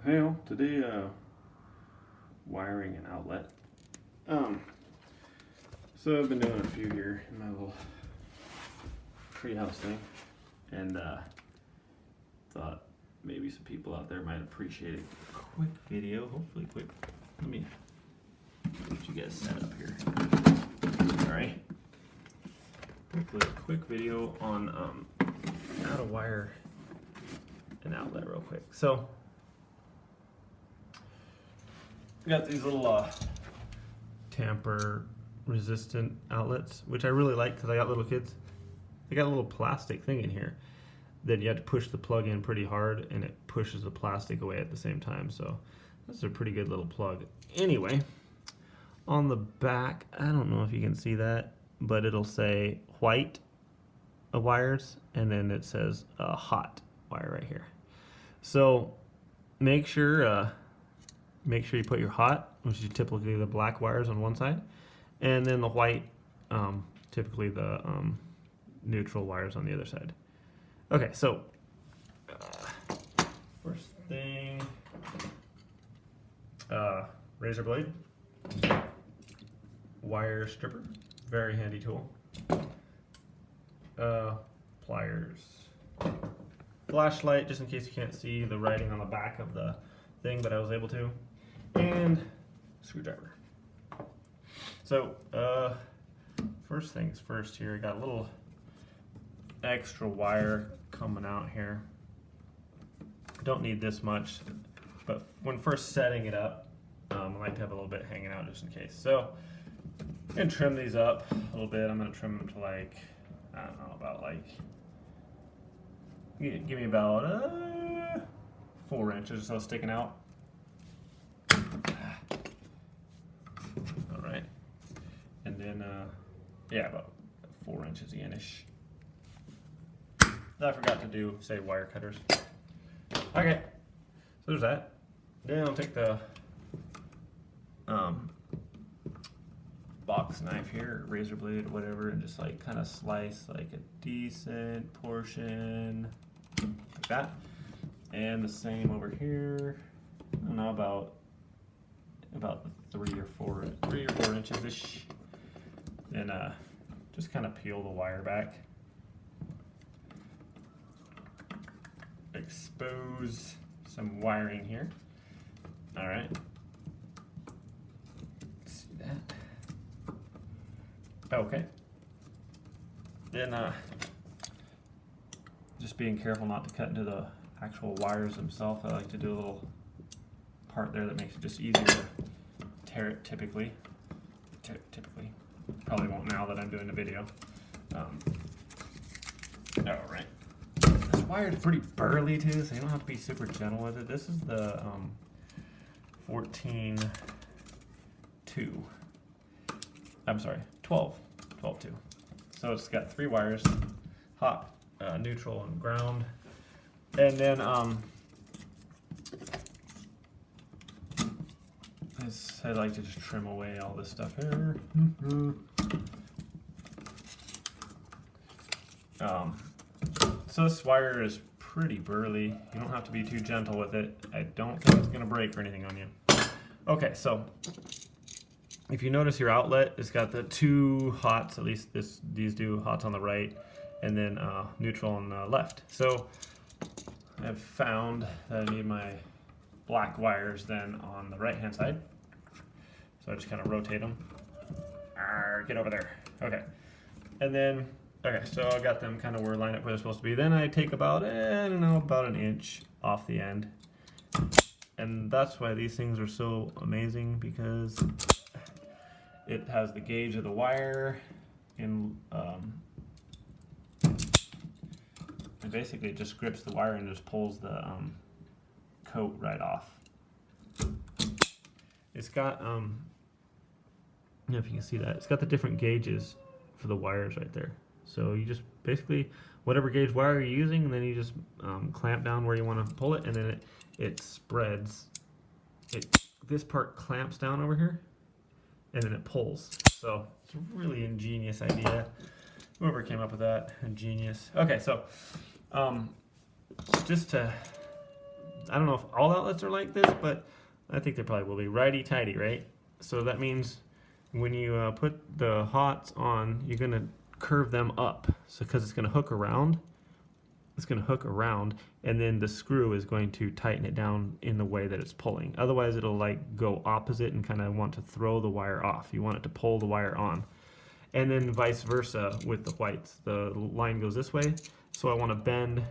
Hey all, today wiring an outlet. So I've been doing a few here in my little treehouse thing, and thought maybe some people out there might appreciate a quick video. Hopefully quick. Let me get you guys set up here. All right. Hopefully a quick video on how to wire an outlet real quick. So we got these little tamper resistant outlets, which I really like because I got little kids. They got a little plastic thing in here that you have to push the plug in pretty hard, and it pushes the plastic away at the same time. So that's a pretty good little plug. Anyway, on the back, I don't know if you can see that, but it'll say white wires, and then it says hot wire right here. So make sure you put your hot, which is typically the black wires on one side, and then the white, typically the neutral wires on the other side. Okay, so first thing, razor blade, wire stripper, very handy tool, pliers, flashlight just in case you can't see the writing on the back of the thing, but I was able to, and screwdriver. So first things first here, I got a little extra wire coming out here. Don't need this much, but when first setting it up, I like to have a little bit hanging out just in case. So I'm gonna trim these up a little bit. I'm gonna trim them to like, I don't know, about like, give me about 4 inches or so sticking out. All right, and then yeah, about 4 inches in-ish. I forgot to do, say, wire cutters. Okay, so there's that. Then I'll take the box knife here, razor blade, whatever, and just like kind of slice like a decent portion like that. And the same over here. I don't know, about 3 or 4 inches ish. Then just kind of peel the wire back. Expose some wiring here. All right. See that? Okay. Then just being careful not to cut into the actual wires themselves. I like to do a little part there that makes it just easier to tear it typically. Probably won't now that I'm doing the video. All right. This wire's pretty burly too, so you don't have to be super gentle with it. This is the 14-2. I'm sorry, 12-2. So it's got 3 wires, hot, neutral, and ground. And then I like to just trim away all this stuff here. So this wire is pretty burly. You don't have to be too gentle with it. I don't think it's gonna break or anything on you. Okay, so if you notice your outlet, it's got the 2 hots, at least these do, hots on the right, and then neutral on the left. So I've found that I need my black wires then on the right hand side. So I just kind of rotate them. Get over there. Okay. And then, okay, so I got them kind of lined up where they're supposed to be. Then I take about, I don't know, about 1 inch off the end. And that's why these things are so amazing, because it has the gauge of the wire in, it basically just grips the wire and just pulls the coat right off. It's got, I don't know if you can see that, it's got the different gauges for the wires right there. So you just basically, whatever gauge wire you're using, and then you just clamp down where you want to pull it, and then it spreads. This part clamps down over here, and then it pulls. So it's a really ingenious idea. Whoever came up with that, ingenious. Okay, so just to I don't know if all outlets are like this, but I think they probably will be righty-tighty, right? So that means when you put the hots on, you're gonna curve them up. So because it's gonna hook around, and then the screw is going to tighten it down in the way that it's pulling. Otherwise it'll like go opposite and kind of want to throw the wire off. You want it to pull the wire on. And then vice versa with the whites. The line goes this way, so I want to bend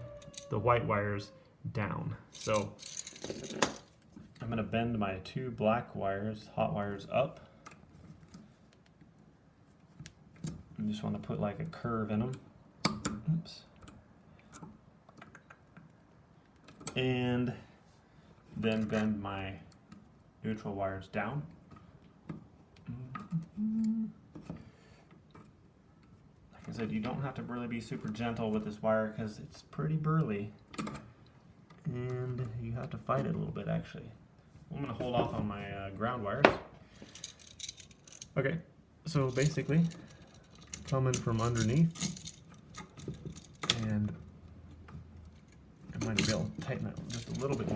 the white wires down. So I'm going to bend my 2 black wires, hot wires, up. I just want to put like a curve in them. Oops. And then bend my neutral wires down. Like I said, you don't have to really be super gentle with this wire because it's pretty burly. And you have to fight it a little bit, actually. I'm going to hold off on my ground wires. Okay, so basically, coming from underneath, and I might be able to tighten that just a little bit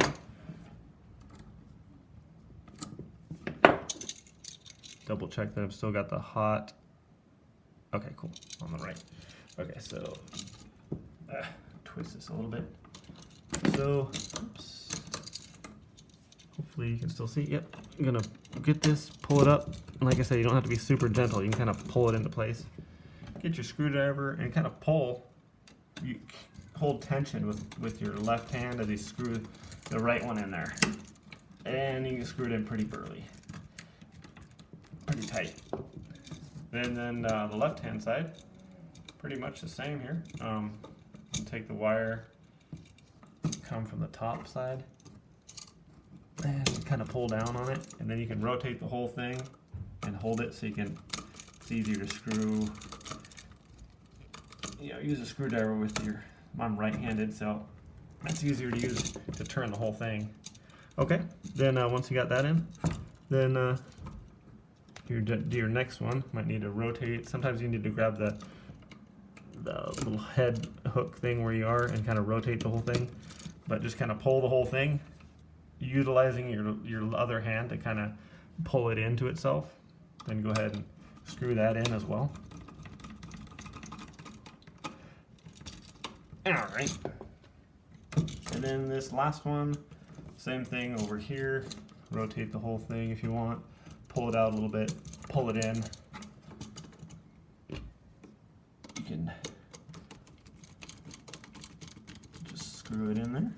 more. Double check that I've still got the hot. Okay, cool, on the right. Okay, so twist this a little bit. So, oops. Hopefully you can still see. Yep, I'm gonna get this, pull it up. And like I said, you don't have to be super gentle. You can kind of pull it into place. Get your screwdriver and kind of pull. You hold tension with your left hand as you screw the right one in there. And you can screw it in pretty burly. Pretty tight. And then the left hand side, pretty much the same here. Take the wire, come from the top side, and kind of pull down on it, and then you can rotate the whole thing and hold it so it's easier to screw. You know, use a screwdriver with I'm right-handed, so that's easier to use to turn the whole thing. Okay, then once you got that in, then do your next one. Might need to rotate. Sometimes you need to grab the little head hook thing where you are and kind of rotate the whole thing, but just kind of pull the whole thing, utilizing your other hand to kind of pull it into itself. Then go ahead and screw that in as well. Alright, and then this last one, same thing over here. Rotate the whole thing if you want, pull it out a little bit, pull it in. You can just screw it in there.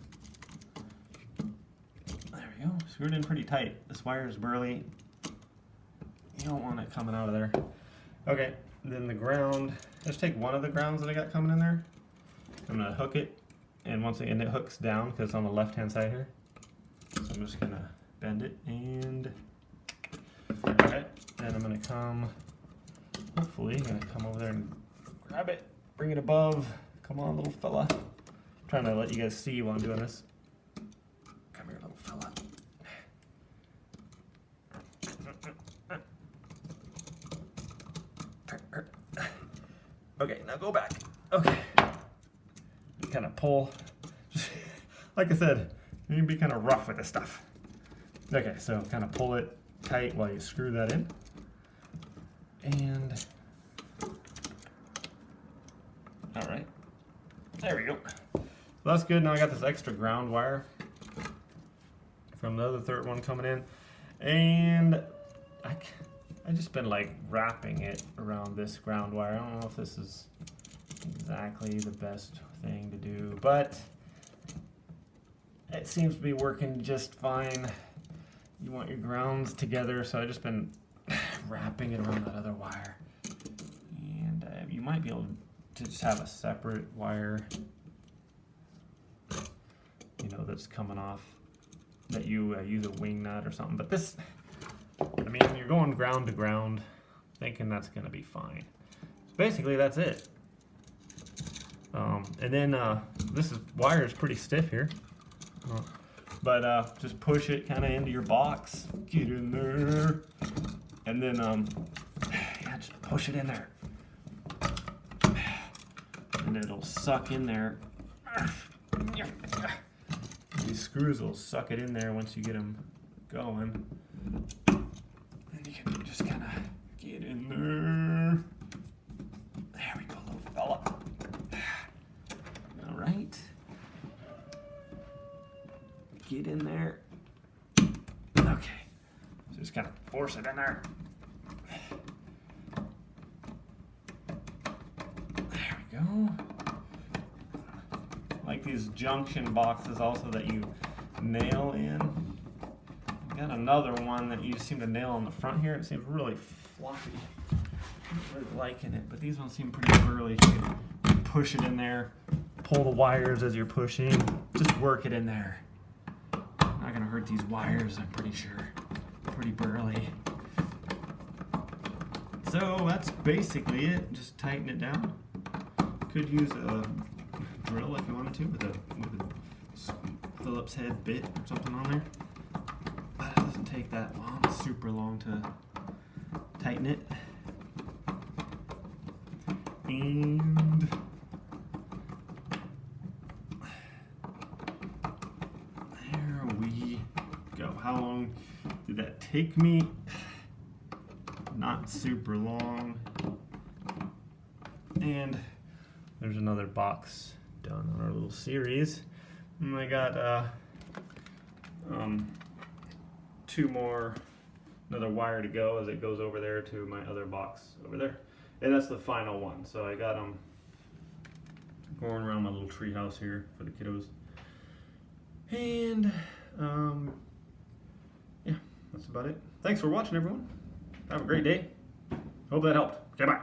There we go, screw it in pretty tight. This wire is burly. You don't want it coming out of there. Okay, then the ground, just take one of the grounds that I got coming in there. I'm going to hook it, and once again it hooks down because it's on the left hand side here. So I'm just going to bend it, and okay, then I'm going to come, hopefully I'm going to come over there and grab it, bring it above. Come on, little fella. I'm trying to let you guys see while I'm doing this. Come here, little fella. Okay, now go back. Okay. Kind of pull. Like I said, you can be kind of rough with this stuff. Okay, so kind of pull it tight while you screw that in. And all right, there we go. So that's good. Now I got this extra ground wire from the other third one coming in, and I just been like wrapping it around this ground wire. I don't know if this is exactly the best thing to do, but it seems to be working just fine. You want your grounds together, so I've just been wrapping it around that other wire. And you might be able to just have a separate wire, you know, that's coming off, that you use a wing nut or something. But this, I mean, you're going ground to ground, thinking that's going to be fine. Basically, that's it. And then this wire is pretty stiff here, but just push it kind of into your box, get in there, and then yeah, just push it in there, and it'll suck in there. You these screws will suck it in there once you get them going. And you can just kind of get in there. There we go, little fella. All right. Get in there. Okay. So just kind of force it in there. There we go. Like these junction boxes also that you nail in. Got another one that you just seem to nail on the front here. It seems really fluffy. I'm not really liking it, but these ones seem pretty burly. You can push it in there, pull the wires as you're pushing. Just work it in there. Not gonna hurt these wires, I'm pretty sure. Pretty burly. So that's basically it. Just tighten it down. Could use a drill if you wanted to with a Phillips head bit or something on there. But it doesn't take that long, super long to tighten it. And there we go. How long did that take me? Not super long. And there's another box done on our little series. And I got another wire to go as it goes over there to my other box over there. And that's the final one. So I got them going around my little tree house here for the kiddos. And yeah, that's about it. Thanks for watching, everyone. Have a great day. Hope that helped. Okay, bye.